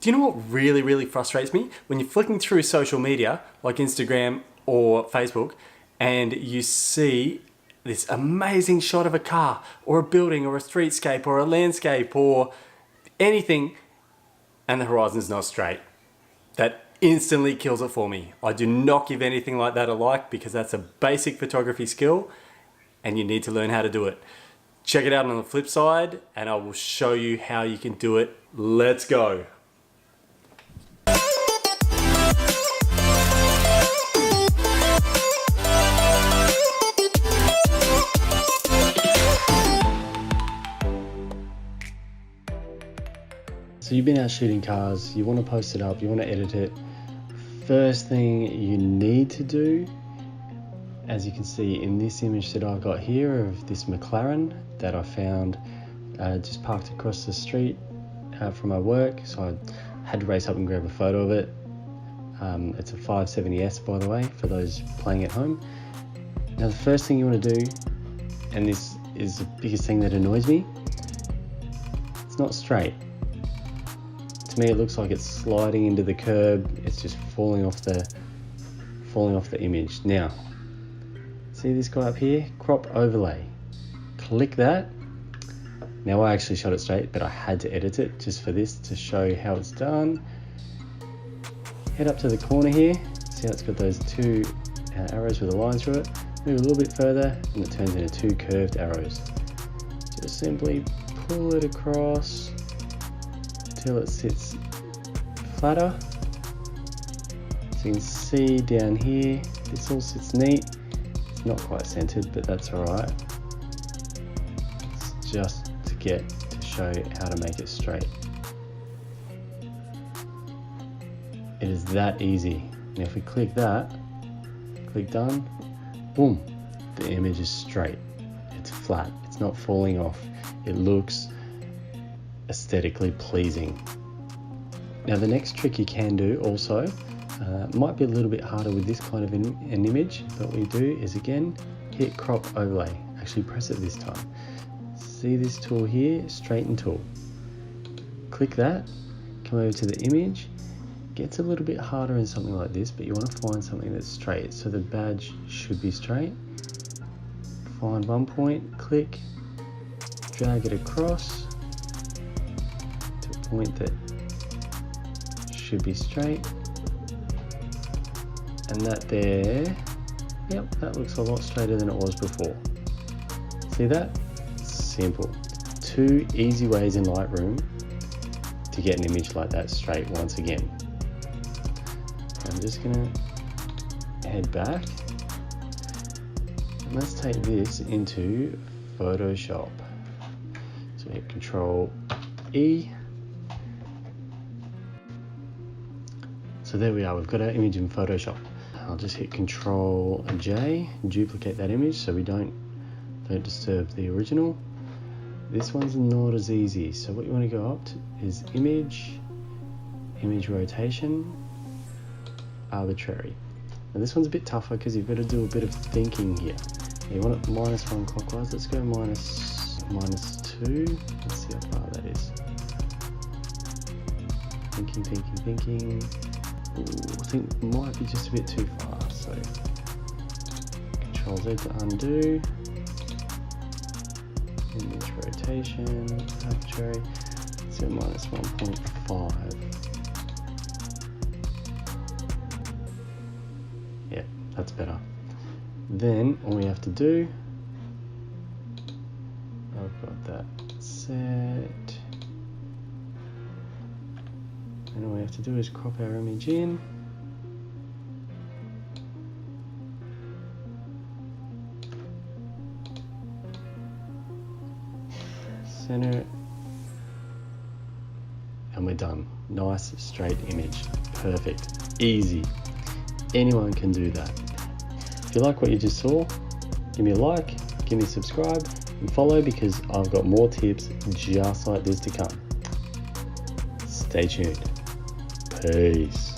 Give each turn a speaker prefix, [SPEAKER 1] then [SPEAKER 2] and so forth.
[SPEAKER 1] Do you know what really frustrates me? When you're flicking through social media, like Instagram or Facebook, and you see this amazing shot of a car, or a building, or a streetscape, or a landscape, or anything, and the horizon's not straight. That instantly kills it for me. I do not give anything like that a like, because that's a basic photography skill and you need to learn how to do it. Check it out on the flip side and I will show you how you can do it. Let's go.
[SPEAKER 2] So you've been out shooting cars, you want to post it up, you want to edit it. First thing you need to do, as you can see in this image that I've got here of this McLaren that I found just parked across the street from my work, so I had to race up and grab a photo of it. It's a 570S, by the way, for those playing at home. Now the first thing you want to do, and this is the biggest thing that annoys me, it's not straight. To me it looks like it's sliding into the curb. It's just falling off the image. Now see this guy up here, crop overlay, click that. Now I actually shot it straight, but I had to edit it just for this to show how it's done. Head up to the corner here, see how it's got those two arrows with a line through it. Move a little bit further and it turns into two curved arrows. Just simply pull it across till it sits flatter. So you can see down here, this all sits neat. It's not quite centered, but that's alright. It's just to show how to make it straight. It is that easy. Now if we click that, click done, boom, the image is straight. It's flat, it's not falling off. It looks aesthetically pleasing. Now the next trick you can do also, might be a little bit harder with this kind of an image, but what we do is again, hit crop overlay. Actually press it this time. See this tool here, straighten tool. Click that, come over to the image. Gets a little bit harder in something like this, but you want to find something that's straight. So the badge should be straight. Find one point, click, drag it across to a point that should be straight. And that there, yep, that looks a lot straighter than it was before. See that? Simple. 2 easy ways in Lightroom to get an image like that straight once again. I'm just gonna head back and let's take this into Photoshop. So hit Control E. So there we are, we've got our image in Photoshop. I'll just hit Control J, duplicate that image so we don't disturb the original. This one's not as easy, so what you want to go up to is image rotation, arbitrary. Now this one's a bit tougher because you've got to do a bit of thinking here. You want it -1 clockwise. Let's go -2. Let's see how far that is. Thinking. Ooh, I think it might be just a bit too far. So Control Z to undo. Image rotation, arbitrary. Let's go -1.5. Yeah, that's better. Then all we have to do, I've got that set, and all we have to do is crop our image in. Center it, and we're done. Nice straight image, perfect, easy. Anyone can do that. If you like what you just saw, give me a like, give me a subscribe, and follow because I've got more tips just like this to come. Stay tuned. Peace.